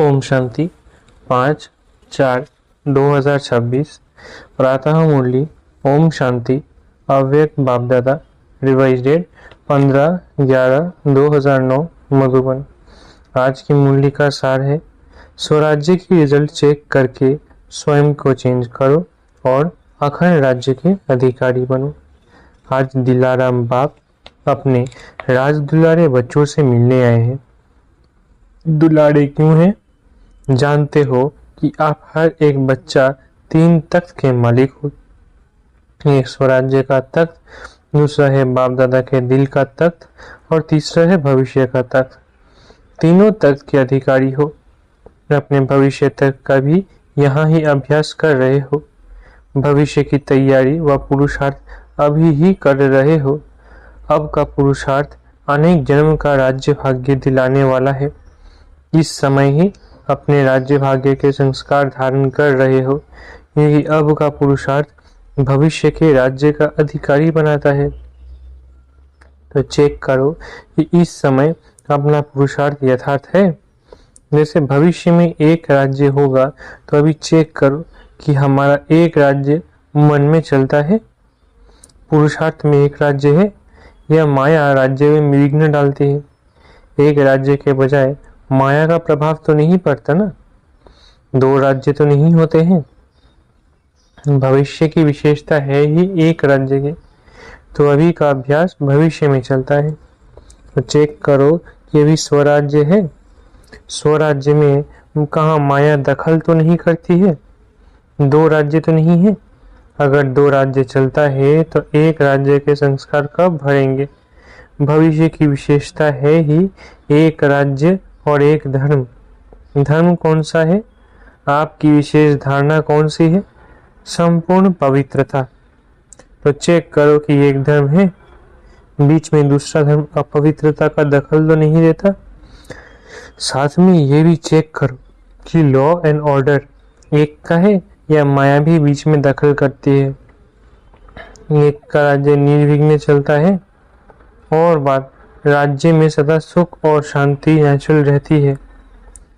ओम शांति 5/4/2026 प्रातः मुरली। ओम शांति। अव्यक्त बापदादा। Revise date 15/11/2009 Madhuban. आज की मुरली का सार है, स्वराज्य की रिजल्ट चेक करके स्वयं को चेंज करो और अखंड राज्य के अधिकारी बनो। आज दिलाराम बाप अपने राज दुलारे बच्चों से मिलने आए हैं। दुलारे क्यों हैं? जानते हो कि आप हर एक बच्चा 3 तख्त के मालिक हो। एक स्वराज्य का तख्त, दूसरा है बाप दादा के दिल का तख्त और तीसरा है भविष्य का तख्त। तीनों तख्त के अधिकारी हो। अपने भविष्य तक का भी यहाँ ही अभ्यास कर रहे हो। भविष्य की तैयारी व पुरुषार्थ अभी ही कर रहे हो। अब का पुरुषार्थ अनेक जन्म का राज्य भाग्य दिलाने वाला है। इस समय ही अपने राज्य भाग्य के संस्कार धारण कर रहे हो। यही अब का पुरुषार्थ भविष्य के राज्य का अधिकारी बनाता है। तो चेक करो कि इस समय अपना पुरुषार्थ यथार्थ है। जैसे भविष्य में एक राज्य होगा, तो अभी चेक करो कि हमारा एक राज्य मन में चलता है। पुरुषार्थ में एक राज्य है या माया राज्य में विघ्न डालती है। एक राज्य के बजाय माया का प्रभाव तो नहीं पड़ता ना। 2 राज्य तो नहीं होते हैं। भविष्य की विशेषता है ही एक राज्य की। तो अभी का अभ्यास भविष्य में चलता है। तो चेक करो कि अभी स्वराज्य है। स्वराज्य में कहाँ माया दखल तो नहीं करती है। 2 राज्य तो नहीं है। अगर 2 राज्य चलता है तो एक राज्य के संस्कार कब भरेंगे? भविष्य की विशेषता है ही एक राज्य और एक धर्म। धर्म कौन सा है? आपकी विशेष धारणा कौन सी है? संपूर्ण पवित्रता। तो चेक करो कि एक धर्म है, बीच में दूसरा धर्म अपवित्रता का दखल तो नहीं देता। साथ में ये भी चेक करो कि लॉ एंड ऑर्डर एक का है या माया भी बीच में दखल करती है। एक का राज्य निर्विघ्न चलता है और बात राज्य में सदा सुख और शांति नेचुरल रहती है।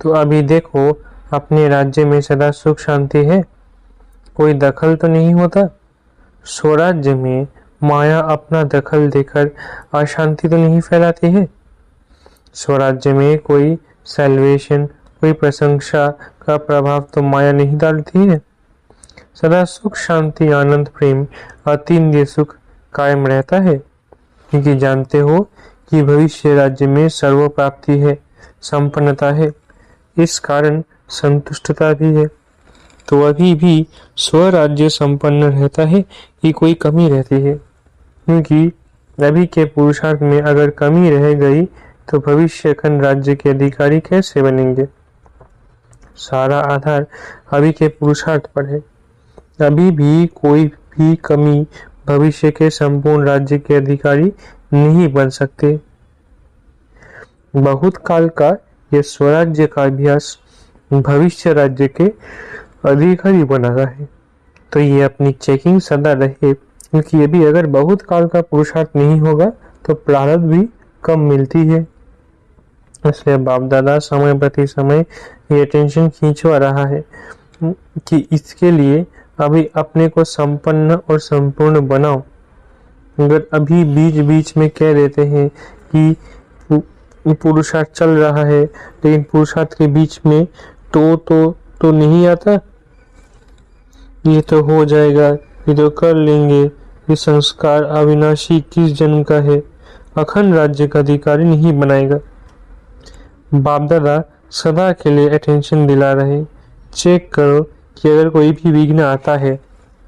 तो अभी देखो अपने राज्य में सदा सुख शांति है, कोई दखल तो नहीं होता। स्वराज्य में माया अपना दखल देकर अशांति तो नहीं फैलाती है। स्वराज्य में कोई सैल्वेशन, कोई प्रशंसा का प्रभाव तो माया नहीं डालती है। सदा सुख शांति आनंद प्रेम अतीन्द्रिय सुख कायम रहता है। क्योंकि जानते हो कि भविष्य राज्य में सर्व प्राप्ति है, संपन्नता है, इस कारण संतुष्टता भी है। तो अभी भी स्वराज्य संपन्न रहता है कि कोई कमी रहती है? क्योंकि अभी के पुरुषार्थ में अगर कमी रह गई तो भविष्य खंड राज्य के अधिकारी कैसे बनेंगे? सारा आधार अभी के पुरुषार्थ पर है। अभी भी कोई भी कमी भविष्य के संपूर्ण राज्य के अधिकारी नहीं बन सकते। बहुत काल का यह स्वराज्य का अभ्यास भविष्य राज्य के अधिकारी बनाता है। तो ये अपनी चेकिंग सदा रहे, क्योंकि ये भी अगर बहुत काल का पुरुषार्थ नहीं होगा तो प्रारब्ध भी कम मिलती है। इसलिए बाप दादा समय प्रति समय ये टेंशन खींचवा रहा है कि इसके लिए अभी अपने को संपन्न और संपूर्ण बनाओ। अगर अभी बीच बीच में कह देते हैं कि पुरुषार्थ चल रहा है, लेकिन पुरुषार्थ के बीच में तो नहीं आता, ये तो हो जाएगा, ये तो कर लेंगे, ये संस्कार अविनाशी किस जन्म का है, अखंड राज्य का अधिकारी नहीं बनाएगा। बाप दादा सदा के लिए अटेंशन दिला रहे। चेक करो कि अगर कोई भी विघ्न आता है,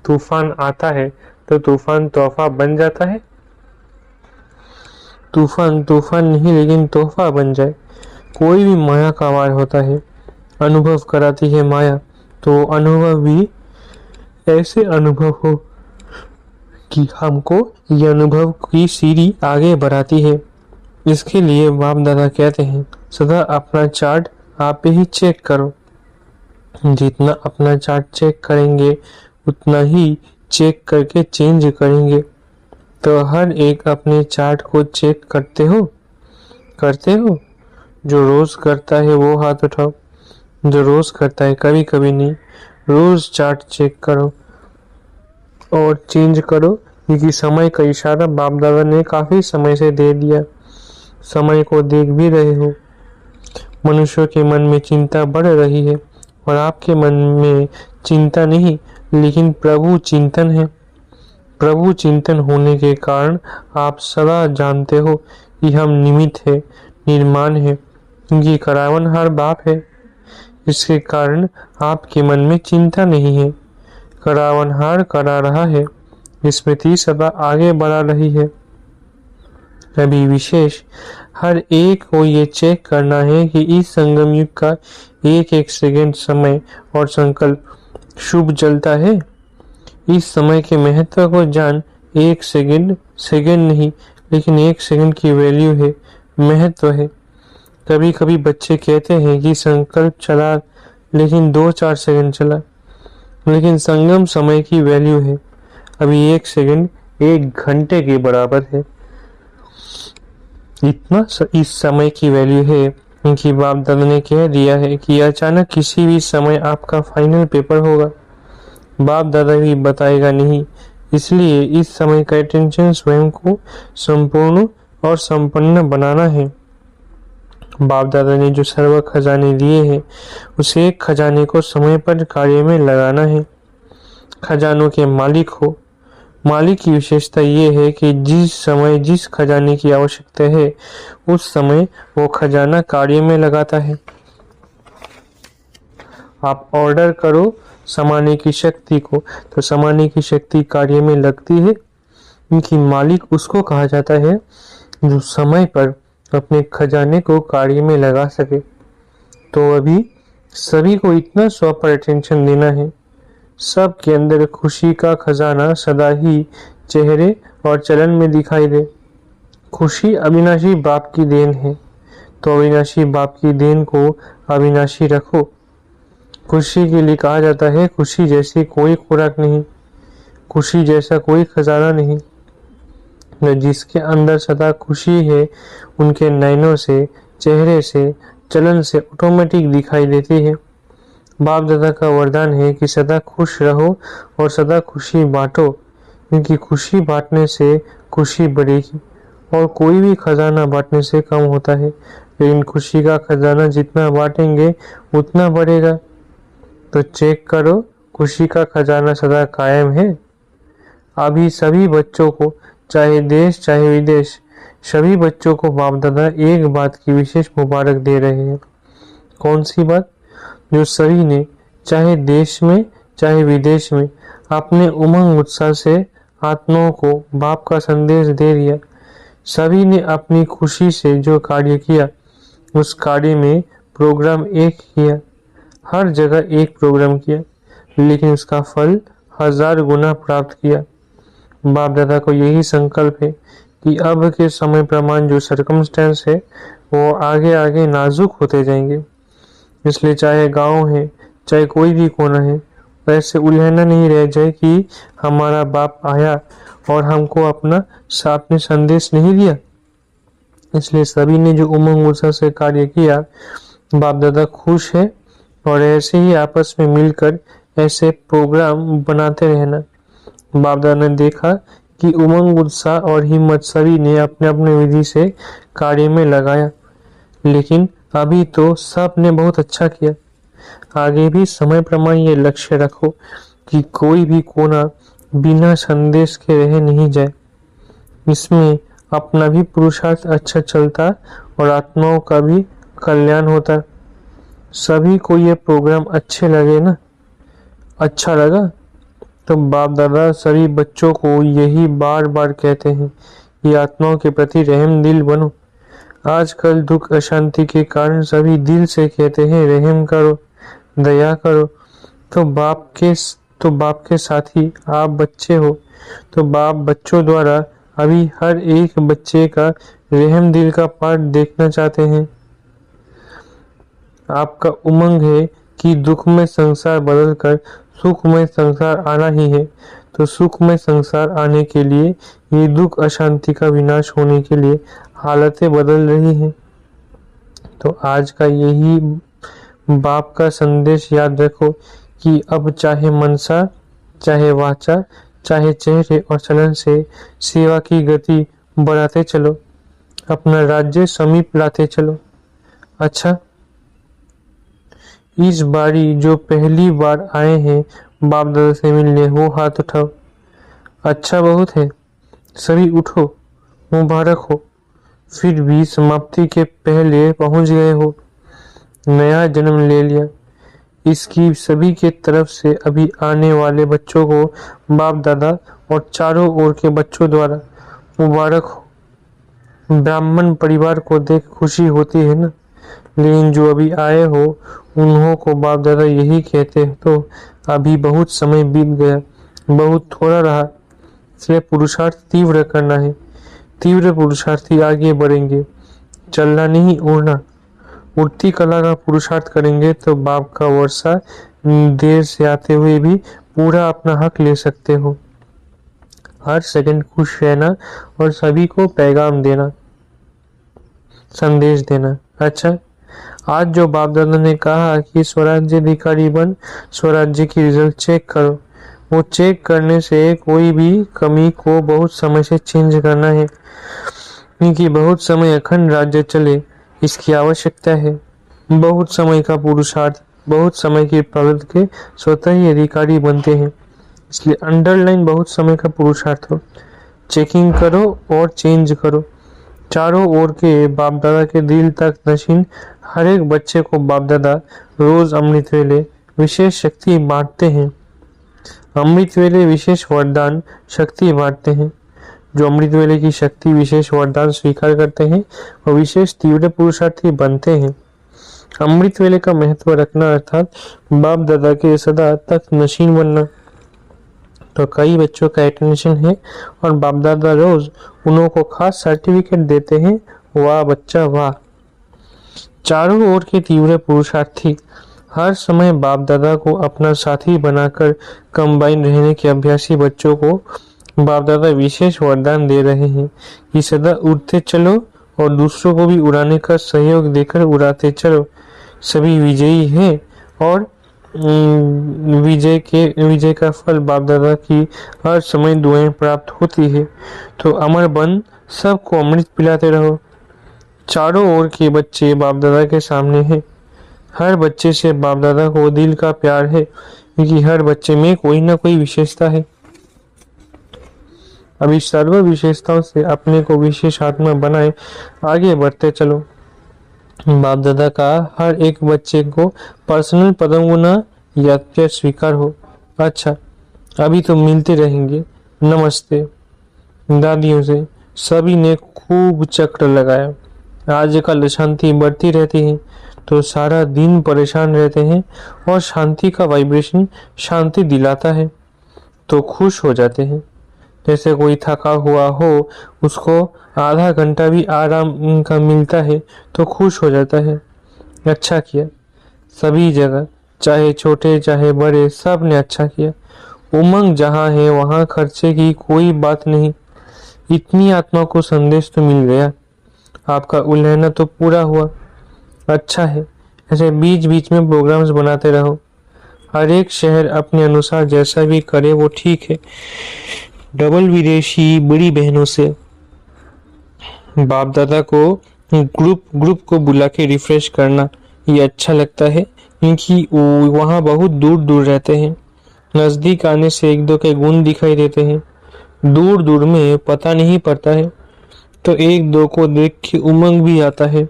तूफान आता है, तो तूफान तोहफा बन जाता है। तूफान नहीं, लेकिन तोहफा बन जाए। कोई भी माया का वार होता है, अनुभव कराती है माया, तो अनुभव भी ऐसे अनुभव हो कि हमको ये अनुभव की सीढ़ी आगे बढ़ाती है। इसके लिए बाप दादा कहते हैं सदा अपना चार्ट आप ही चेक करो। जितना अपना चार्ट चेक करेंगे उतना ही चेक करके चेंज करेंगे। तो हर एक अपने चार्ट को चेक करते हो? जो रोज करता है वो हाथ उठाओ। जो रोज करता है, कभी कभी नहीं। रोज चार्ट चेक करो और चेंज करो, क्योंकि समय का इशारा बाप दादा ने काफी समय से दे दिया। समय को देख भी रहे हो। मनुष्यों के मन में चिंता बढ़ रही है और आपके मन में चिंता नहीं, लेकिन प्रभु चिंतन है। प्रभु चिंतन होने के कारण आप सदा जानते हो कि हम निमित्त है, निर्माण है, क्योंकि करावनहार बाप है। इसके कारण आपके मन में चिंता नहीं है। करावनहार करा रहा है, स्मृति सदा आगे बढ़ा रही है। अभी विशेष हर एक को ये चेक करना है कि इस संगम युग का एक एक सेकंड समय और संकल्प शुभ चलता है। इस समय के महत्व को जान। एक सेकंड सेकंड नहीं, लेकिन एक सेकंड की वैल्यू है, महत्व है। कभी कभी बच्चे कहते हैं कि संकल्प चला, लेकिन 2-4 सेकंड चला, लेकिन संगम समय की वैल्यू है। अभी एक सेकंड 1 घंटे के बराबर है। इतना इस समय की वैल्यू है क्योंकि बाप दादा ने कह दिया है कि अचानक किसी भी समय आपका फाइनल पेपर होगा। बाप दादा भी बताएगा नहीं, इसलिए इस समय का अटेंशन स्वयं को संपूर्ण और संपन्न बनाना है। बाप दादा ने जो सर्व खजाने दिए हैं, उस एक खजाने को समय पर कार्य में लगाना है। खजानों के मालिक हो। मालिक की विशेषता ये है कि जिस समय जिस खजाने की आवश्यकता है, उस समय वो खजाना कार्य में लगाता है। आप ऑर्डर करो समाने की शक्ति को, तो समाने की शक्ति कार्य में लगती है, क्योंकि मालिक उसको कहा जाता है जो समय पर अपने खजाने को कार्य में लगा सके। तो अभी सभी को इतना स्व पर अटेंशन देना है। सबके अंदर खुशी का खजाना सदा ही चेहरे और चलन में दिखाई दे। खुशी अविनाशी बाप की देन है, तो अविनाशी बाप की देन को अविनाशी रखो। खुशी के लिए कहा जाता है, खुशी जैसी कोई खुराक नहीं, खुशी जैसा कोई खजाना नहीं। जिसके अंदर सदा खुशी है, उनके नयनों से, चेहरे से, चलन से ऑटोमेटिक दिखाई देती है। बाप दादा का वरदान है कि सदा खुश रहो और सदा खुशी बांटो, क्योंकि खुशी बांटने से खुशी बढ़ेगी और कोई भी खजाना बांटने से कम होता है, लेकिन खुशी का खजाना जितना बांटेंगे उतना बढ़ेगा। तो चेक करो, खुशी का खजाना सदा कायम है। अभी सभी बच्चों को, चाहे देश चाहे विदेश, सभी बच्चों को बाप दादा एक बात की विशेष मुबारक दे रहे हैं। कौन सी बात? जो सभी ने, चाहे देश में चाहे विदेश में, अपने उमंग उत्साह से आत्माओं को बाप का संदेश दे दिया। सभी ने अपनी खुशी से जो कार्य किया, उस कार्य में प्रोग्राम एक किया, हर जगह एक प्रोग्राम किया, लेकिन उसका फल 1000 गुना प्राप्त किया। बाप दादा को यही संकल्प है कि अब के समय प्रमाण जो सर्कमस्टेंस है, वो आगे आगे नाजुक होते जाएंगे। इसलिए चाहे गांव है, चाहे कोई भी कोना है, वैसे उलझना नहीं रह जाए कि हमारा बाप आया और हमको अपना साथ में संदेश नहीं दिया। इसलिए सभी ने जो उमंग उत्साह से कार्य किया, बाप दादा खुश है और ऐसे ही आपस में मिलकर ऐसे प्रोग्राम बनाते रहना। बाप दादा ने देखा कि उमंग उत्साह और हिम्मत सभी ने अपने अपने विधि से कार्य में लगाया, लेकिन अभी तो सब ने बहुत अच्छा किया। आगे भी समय प्रमाण ये लक्ष्य रखो कि कोई भी कोना बिना संदेश के रह नहीं जाए। इसमें अपना भी पुरुषार्थ अच्छा चलता और आत्माओं का भी कल्याण होता। सभी को ये प्रोग्राम अच्छे लगे ना? अच्छा लगा तो बाप दादा सभी बच्चों को यही बार बार कहते हैं कि आत्माओं के प्रति रहम दिल बनो। आजकल दुख अशांति के कारण सभी दिल से कहते हैं रहम करो, दया करो। तो बाप के साथी आप बच्चे हो, तो बाप बच्चों द्वारा अभी हर एक बच्चे का रहम दिल का पाठ देखना चाहते हैं। आपका उमंग है कि दुखमय संसार बदलकर सुखमय संसार आना ही है, तो सुखमय संसार आने के लिए ये दुख अशांति का विनाश होने के लिए हालतें बदल रही हैं। तो आज का यही बाप का संदेश याद रखो कि अब चाहे मनसा, चाहे वाचा, चाहे चेहरे और चलन से सेवा की गति बढ़ाते चलो, अपना राज्य समीप लाते चलो। अच्छा, इस बारी जो पहली बार आए हैं बाप दादा से मिलने, वो हाथ उठाओ। अच्छा बहुत है, सभी उठो, मुबारक हो। फिर भी समाप्ति के पहले पहुंच गए हो, नया जन्म ले लिया। इसकी सभी के तरफ से अभी आने वाले बच्चों को बाप दादा और चारों ओर के बच्चों द्वारा मुबारक हो। ब्राह्मण परिवार को देख खुशी होती है ना, लेकिन जो अभी आए हो उन्हों को बाप दादा यही कहते हैं, तो अभी बहुत समय बीत गया, बहुत थोड़ा रहा, इसलिए पुरुषार्थ तीव्र करना है। तीव्र पुरुषार्थी आगे बढ़ेंगे, चलना नहीं उड़ना। उड़ती कला का पुरुषार्थ करेंगे तो बाप का वर्षा देर से आते हुए भी पूरा अपना हक ले सकते हो। हर सेकंड खुश रहना और सभी को पैगाम देना, संदेश देना। अच्छा, आज जो बाप दादा ने कहा कि स्वराज्य अधिकारी बन, स्वराज्य की रिजल्ट चेक करो, वो चेक करने से कोई भी कमी को बहुत समय से चेंज करना है, क्योंकि बहुत समय अखंड राज्य चले इसकी आवश्यकता है। बहुत समय का पुरुषार्थ, बहुत समय की प्रगति के स्वतः ही अधिकारी बनते हैं, इसलिए अंडरलाइन बहुत समय का पुरुषार्थ हो। चेकिंग करो और चेंज करो। चारों ओर के बाप दादा के दिल तक नशीन हर एक बच्चे को बाप दादा रोज अमृत वेले विशेष शक्ति बांटते हैं। अमृत वेले विशेष वरदान शक्ति बांटते हैं। जो अमृत वेले की शक्ति विशेष वरदान स्वीकार करते हैं और विशेष तीव्र पुरुषार्थी बनते हैं। अमृत वेले का महत्व रखना अर्थात बाप दादा के सदा तक नशीन बनना। तो कई बच्चों का अटेंशन है और बाप दादा रोज उन्हों को खास सर्टिफिकेट देते हैं, वाह बच्चा वाह। चारों ओर के तीव्र पुरुषार्थी हर समय बाप दादा को अपना साथी बनाकर कंबाइन रहने के अभ्यासी बच्चों को बाप दादा विशेष वरदान दे रहे हैं कि सदा उड़ते चलो और दूसरों को भी उड़ाने का सहयोग देकर उड़ाते चलो। सभी विजयी हैं और विजय का फल बाप दादा की हर समय दुआएं प्राप्त होती है। तो अमर बन सबको अमृत पिलाते रहो। चारों ओर के बच्चे बाप दादा के सामने हैं। हर बच्चे से बाप दादा को दिल का प्यार है, क्योंकि हर बच्चे में कोई ना कोई विशेषता है। अभी सर्व विशेषताओं से अपने को विशेष आत्मा बनाए आगे बढ़ते चलो। बाप दादा का हर एक बच्चे को पर्सनल पदम गुना याद स्वीकार हो। अच्छा, अभी तो मिलते रहेंगे। नमस्ते। दादियों से सभी ने खूब चक्र लगाया। आजकल अशांति बढ़ती रहती है तो सारा दिन परेशान रहते हैं और शांति का वाइब्रेशन शांति दिलाता है तो खुश हो जाते हैं। जैसे कोई थका हुआ हो, उसको आधा घंटा भी आराम का मिलता है तो खुश हो जाता है। अच्छा किया, सभी जगह चाहे छोटे चाहे बड़े सब ने अच्छा किया। उमंग जहाँ है वहाँ खर्चे की कोई बात नहीं। इतनी आत्मा को संदेश तो मिल गया, आपका उल्लंघन तो पूरा हुआ। अच्छा है, ऐसे बीच बीच में प्रोग्राम्स बनाते रहो। हर एक शहर अपने अनुसार जैसा भी करे वो ठीक है। डबल विदेशी बड़ी बहनों से बाप दादा को ग्रुप को बुला के रिफ्रेश करना ये अच्छा लगता है, क्योंकि वहाँ बहुत दूर दूर रहते हैं। नजदीक आने से एक दो के गुण दिखाई देते हैं, दूर दूर में पता नहीं पड़ता है, तो एक दो को देख के उमंग भी आता है।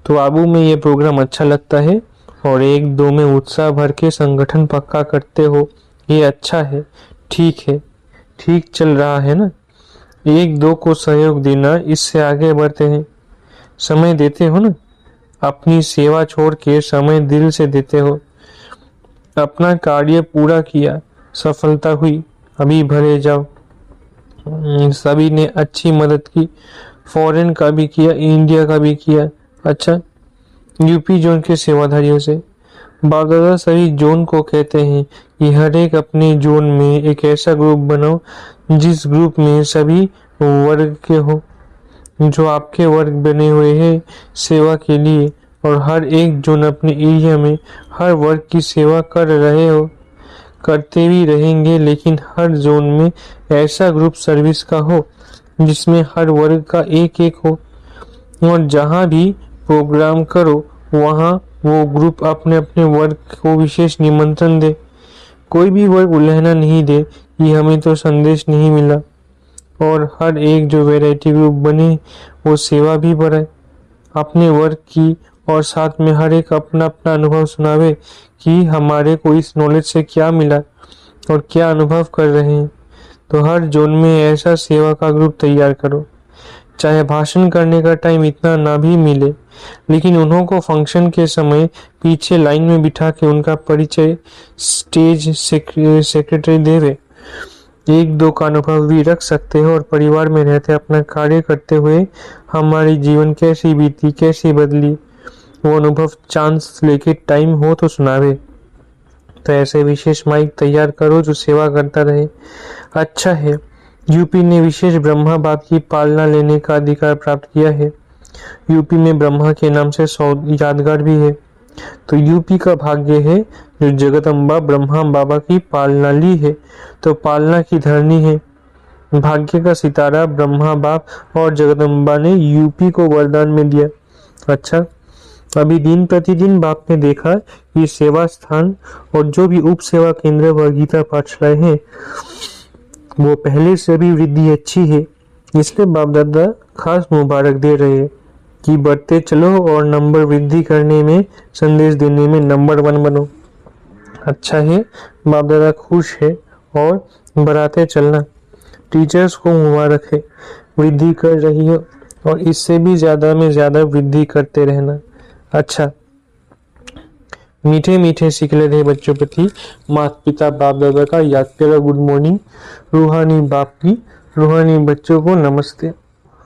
तो आबू में ये प्रोग्राम अच्छा लगता है और एक दो में उत्साह भर के संगठन पक्का करते हो, ये अच्छा है। ठीक है, ठीक चल रहा है ना। एक दो को सहयोग देना, इससे आगे बढ़ते हैं। समय देते हो ना, अपनी सेवा छोड़ के समय दिल से देते हो। अपना कार्य पूरा किया, सफलता हुई, अभी भरे जाओ। सभी ने अच्छी मदद की, फॉरेन का भी किया, इंडिया का भी किया। अच्छा, यूपी जोन के सेवाधारियों से बाप दादा सभी जोन को कहते हैं कि हर एक अपने जोन में एक ऐसा ग्रुप बनाओ जिस ग्रुप में सभी वर्ग के हो। जो आपके वर्ग बने हुए हैं सेवा के लिए, और हर एक जोन अपने एरिया में हर वर्ग की सेवा कर रहे हो, करते भी रहेंगे, लेकिन हर जोन में ऐसा ग्रुप सर्विस का हो जिसमें हर वर्ग का एक एक हो, और जहां भी प्रोग्राम करो वहां वो ग्रुप अपने अपने वर्ग को विशेष निमंत्रण दे। कोई भी वर्ग उल्लेखना नहीं दे कि हमें तो संदेश नहीं मिला, और हर एक जो वैरायटी ग्रुप बने वो सेवा भी बढ़ाए अपने वर्ग की, और साथ में हर एक अपना अपना अनुभव सुनावे कि हमारे को इस नॉलेज से क्या मिला और क्या अनुभव कर रहे हैं। तो हर जोन में ऐसा सेवा का ग्रुप तैयार करो, चाहे भाषण करने का टाइम इतना ना भी मिले, लेकिन उन्हों को फंक्शन के समय पीछे लाइन में बिठा के उनका परिचय स्टेज सेक्रेटरी देवे। एक दो का अनुभव भी रख सकते हो, और परिवार में रहते अपना कार्य करते हुए हमारी जीवन कैसी बीती, कैसी बदली, वो अनुभव चांस लेके टाइम हो तो सुनावे। तो ऐसे विशेष माइक तैयार करो जो सेवा करता रहे। अच्छा है, यूपी ने विशेष ब्रह्मा बाप की पालना लेने का अधिकार प्राप्त किया है। यूपी में ब्रह्मा के नाम से यादगार भी है। तो यूपी का भाग्य है जो जगदम्बा ब्रह्मा बाबा की पालना ली है, तो पालना की धरनी है। भाग्य का सितारा ब्रह्मा बाप और जगदम्बा ने यूपी को वरदान में दिया। अच्छा, अभी दिन प्रतिदिन बाप ने देखा कि सेवा स्थान और जो भी उप सेवा केंद्र व गीता पाठशालाएं हैं वो पहले से भी वृद्धि अच्छी है। इसलिए बाप दादा खास मुबारक दे रहे हैं कि बढ़ते चलो और नंबर वृद्धि करने में, संदेश देने में नंबर 1 बनो। अच्छा है, बाप दादा खुश है और बढ़ाते चलना। टीचर्स को मुबारक है, वृद्धि कर रही हो और इससे भी ज्यादा में ज्यादा वृद्धि करते रहना। अच्छा, मीठे मीठे सिखले थे बच्चों प्रति माता पिता बाप दादा का याद प्यारा गुड मॉर्निंग। रूहानी बाप की रूहानी बच्चों को नमस्ते।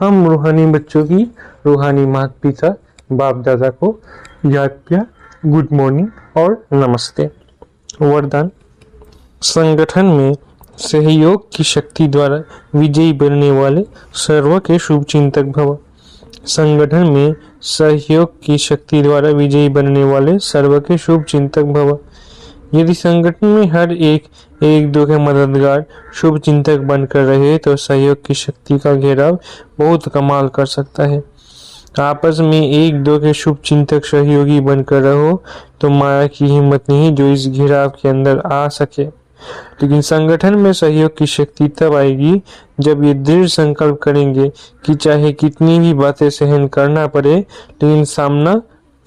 हम रूहानी बच्चों की रूहानी माता पिता बाप दादा को याद प्यार गुड मॉर्निंग और नमस्ते। वरदान, संगठन में सहयोग की शक्ति द्वारा विजयी बनने वाले सर्व के शुभ चिंतक भव। संगठन में सहयोग की शक्ति द्वारा विजयी बनने वाले सर्व के शुभ चिंतक भव। यदि संगठन में हर एक दो के मददगार शुभ चिंतक बनकर रहे तो सहयोग की शक्ति का घेराव बहुत कमाल कर सकता है। आपस में एक दो के शुभ चिंतक सहयोगी बनकर रहो तो माया की हिम्मत नहीं जो इस घेराव के अंदर आ सके। लेकिन संगठन में सहयोग की शक्ति तब आएगी जब ये दृढ़ संकल्प करेंगे कि चाहे कितनी भी बातें सहन करना पड़े लेकिन सामना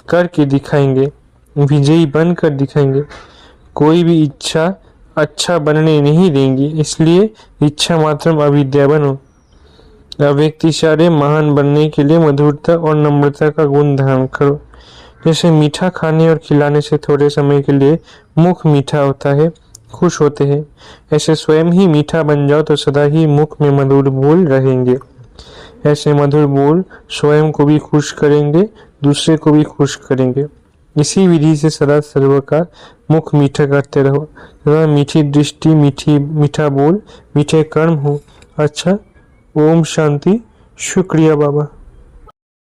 करके दिखाएंगे, विजयी बनकर दिखाएंगे। कोई भी इच्छा अच्छा बनने नहीं देंगे, इसलिए इच्छा मात्रम अविद्या बनो। अव्यक्तिशारे महान बनने के लिए मधुरता और नम्रता का गुण धारण करो। जैसे मीठा खाने और खिलाने से थोड़े समय के लिए मुख मीठा होता है, खुश होते हैं, ऐसे स्वयं ही मीठा बन जाओ तो सदा ही मुख में मधुर बोल रहेंगे। ऐसे मधुर बोल स्वयं को भी खुश करेंगे, दूसरे को भी खुश करेंगे। इसी विधि से सदा सर्व का मुख मीठा करते रहो तथा मीठी दृष्टि, मीठा बोल, मीठे कर्म हो। अच्छा, ओम शांति। शुक्रिया बाबा।